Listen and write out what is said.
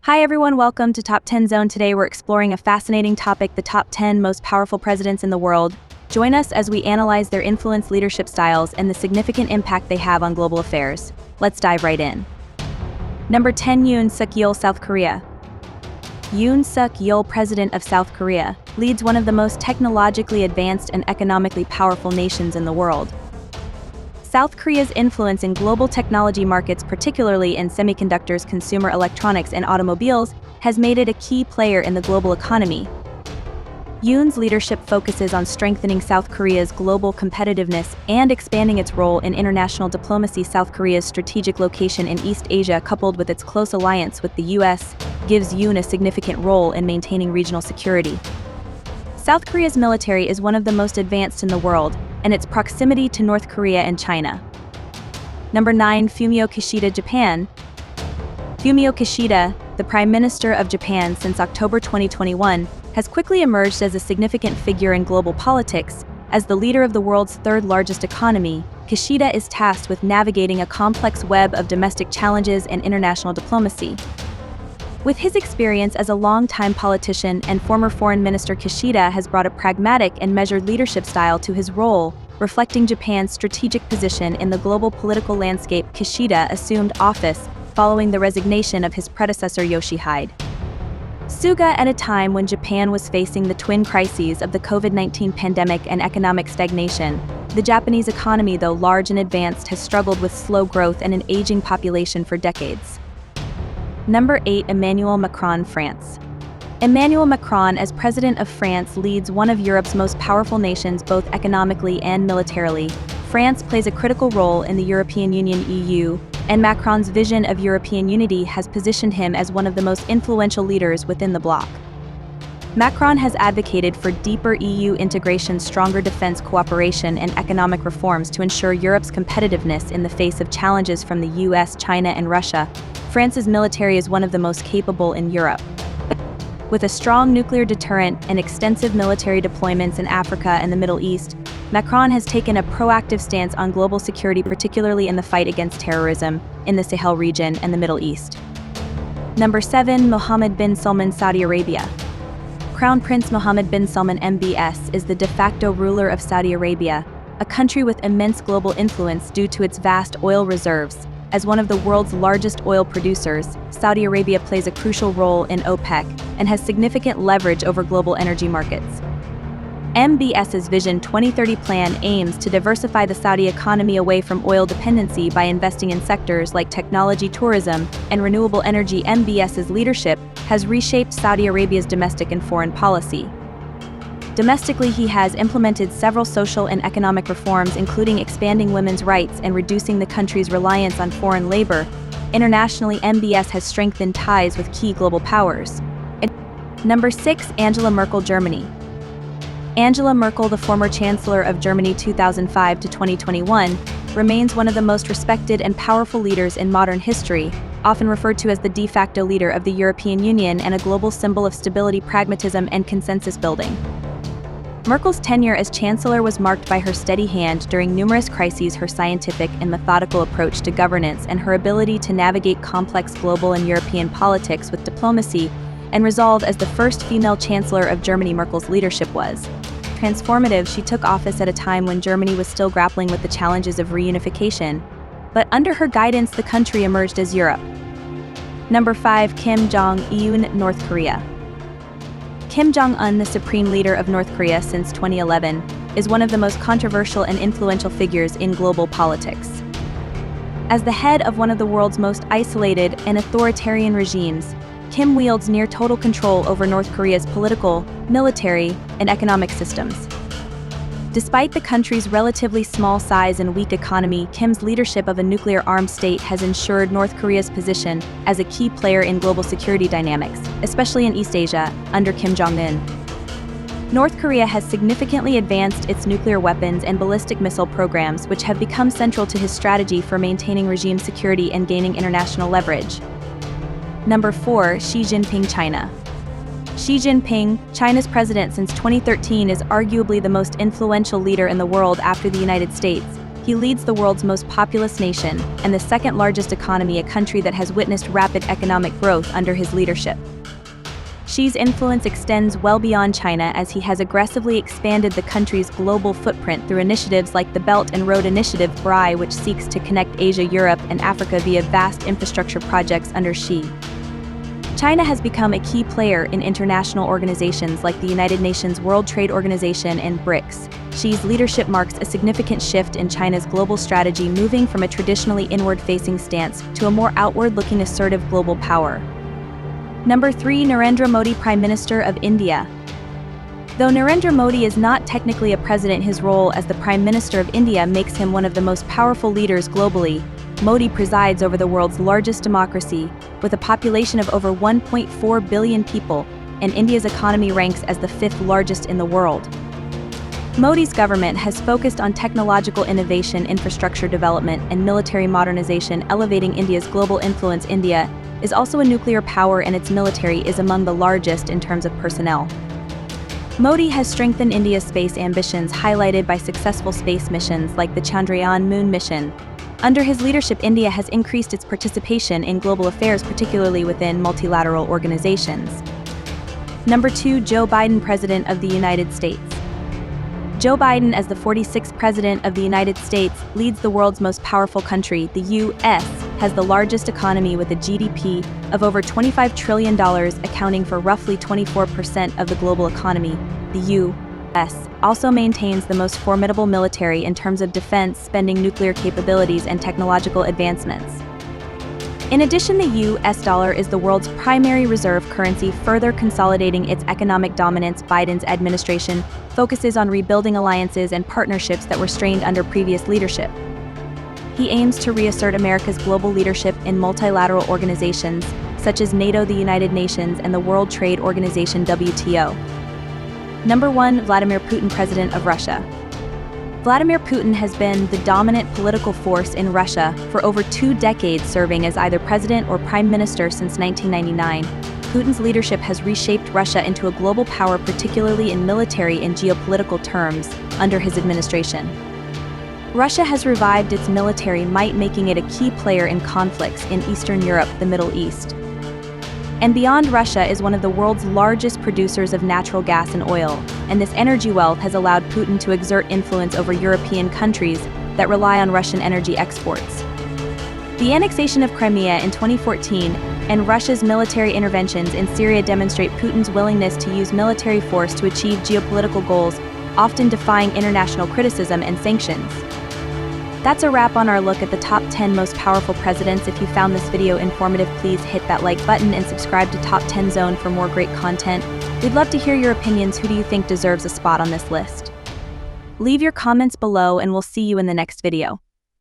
Hi everyone, welcome to Top 10 Zone. Today we're exploring a fascinating topic, the top 10 most powerful presidents in the world. Join us as we analyze their influence, leadership styles, and the significant impact they have on global affairs. Let's dive right in. Number 10, Yoon Suk-yeol, South Korea. Yoon Suk-yeol, President of South Korea, leads one of the most technologically advanced and economically powerful nations in the world. South Korea's influence in global technology markets, particularly in semiconductors, consumer electronics, and automobiles, has made it a key player in the global economy. Yoon's leadership focuses on strengthening South Korea's global competitiveness and expanding its role in international diplomacy. South Korea's strategic location in East Asia, coupled with its close alliance with the US, gives Yoon a significant role in maintaining regional security. South Korea's military is one of the most advanced in the world, and its proximity to North Korea and China. Number 9, Fumio Kishida, Japan. Fumio Kishida, the Prime Minister of Japan since October 2021, has quickly emerged as a significant figure in global politics. As the leader of the world's third-largest economy, Kishida is tasked with navigating a complex web of domestic challenges and international diplomacy. With his experience as a longtime politician and former foreign minister, Kishida has brought a pragmatic and measured leadership style to his role, reflecting Japan's strategic position in the global political landscape. Kishida assumed office following the resignation of his predecessor Yoshihide Suga at a time when Japan was facing the twin crises of the COVID-19 pandemic and economic stagnation. The Japanese economy, though large and advanced, has struggled with slow growth and an aging population for decades. Number 8, Emmanuel Macron, France. Emmanuel Macron, as President of France, leads one of Europe's most powerful nations both economically and militarily. France plays a critical role in the European Union (EU), and Macron's vision of European unity has positioned him as one of the most influential leaders within the bloc. Macron has advocated for deeper EU integration, stronger defense cooperation, and economic reforms to ensure Europe's competitiveness in the face of challenges from the US, China, and Russia. France's military is one of the most capable in Europe. With a strong nuclear deterrent and extensive military deployments in Africa and the Middle East, Macron has taken a proactive stance on global security, particularly in the fight against terrorism in the Sahel region and the Middle East. Number 7, Mohammed bin Salman, Saudi Arabia. Crown Prince Mohammed bin Salman MBS is the de facto ruler of Saudi Arabia, a country with immense global influence due to its vast oil reserves. As one of the world's largest oil producers, Saudi Arabia plays a crucial role in OPEC and has significant leverage over global energy markets. MBS's Vision 2030 plan aims to diversify the Saudi economy away from oil dependency by investing in sectors like technology, tourism, and renewable energy. MBS's leadership has reshaped Saudi Arabia's domestic and foreign policy. Domestically, he has implemented several social and economic reforms, including expanding women's rights and reducing the country's reliance on foreign labor. Internationally, MBS has strengthened ties with key global powers. Number 6, Angela Merkel, Germany. Angela Merkel, the former Chancellor of Germany 2005 to 2021, remains one of the most respected and powerful leaders in modern history, often referred to as the de facto leader of the European Union and a global symbol of stability, pragmatism, and consensus building. Merkel's tenure as Chancellor was marked by her steady hand during numerous crises, her scientific and methodical approach to governance, and her ability to navigate complex global and European politics with diplomacy and resolve. As the first female Chancellor of Germany, Merkel's leadership was transformative. She took office at a time when Germany was still grappling with the challenges of reunification, but under her guidance, the country emerged as Europe. Number 5, Kim Jong-un, North Korea. Kim Jong-un, the supreme leader of North Korea since 2011, is one of the most controversial and influential figures in global politics. As the head of one of the world's most isolated and authoritarian regimes, Kim wields near total control over North Korea's political, military, and economic systems. Despite the country's relatively small size and weak economy, Kim's leadership of a nuclear-armed state has ensured North Korea's position as a key player in global security dynamics, especially in East Asia, under Kim Jong-un. North Korea has significantly advanced its nuclear weapons and ballistic missile programs, which have become central to his strategy for maintaining regime security and gaining international leverage. Number 4, Xi Jinping, China. Xi Jinping, China's president since 2013, is arguably the most influential leader in the world after the United States. He leads the world's most populous nation and the second largest economy, a country that has witnessed rapid economic growth under his leadership. Xi's influence extends well beyond China as he has aggressively expanded the country's global footprint through initiatives like the Belt and Road Initiative (BRI), which seeks to connect Asia, Europe, and Africa via vast infrastructure projects under Xi. China has become a key player in international organizations like the United Nations World Trade Organization and BRICS. Xi's leadership marks a significant shift in China's global strategy, moving from a traditionally inward-facing stance to a more outward-looking assertive global power. Number 3. Narendra Modi, Prime Minister of India. Though Narendra Modi is not technically a president, his role as the Prime Minister of India makes him one of the most powerful leaders globally. Modi presides over the world's largest democracy, with a population of over 1.4 billion people, and India's economy ranks as the 5th largest in the world. Modi's government has focused on technological innovation, infrastructure development, and military modernization, elevating India's global influence. India is also a nuclear power, and its military is among the largest in terms of personnel. Modi has strengthened India's space ambitions, highlighted by successful space missions like the Chandrayaan moon mission. Under his leadership, India has increased its participation in global affairs, particularly within multilateral organizations. Number 2. Joe Biden, President of the United States. Joe Biden, as the 46th President of the United States, leads the world's most powerful country. The U.S. has the largest economy with a GDP of over $25 trillion, accounting for roughly 24% of the global economy. The U.S. also maintains the most formidable military in terms of defense spending, nuclear capabilities, and technological advancements. In addition, the U.S. dollar is the world's primary reserve currency, further consolidating its economic dominance. Biden's administration focuses on rebuilding alliances and partnerships that were strained under previous leadership. He aims to reassert America's global leadership in multilateral organizations such as NATO, the United Nations, and the World Trade Organization (WTO). Number 1. Vladimir Putin, President of Russia. Vladimir Putin has been the dominant political force in Russia for over 2 decades, serving as either president or prime minister since 1999. Putin's leadership has reshaped Russia into a global power, particularly in military and geopolitical terms, under his administration. Russia has revived its military might, making it a key player in conflicts in Eastern Europe, the Middle East, and beyond. Russia is one of the world's largest producers of natural gas and oil, and this energy wealth has allowed Putin to exert influence over European countries that rely on Russian energy exports. The annexation of Crimea in 2014 and Russia's military interventions in Syria demonstrate Putin's willingness to use military force to achieve geopolitical goals, often defying international criticism and sanctions. That's a wrap on our look at the top 10 most powerful presidents. If you found this video informative, please hit that like button and subscribe to Top 10 Zone for more great content. We'd love to hear your opinions. Who do you think deserves a spot on this list? Leave your comments below, and we'll see you in the next video.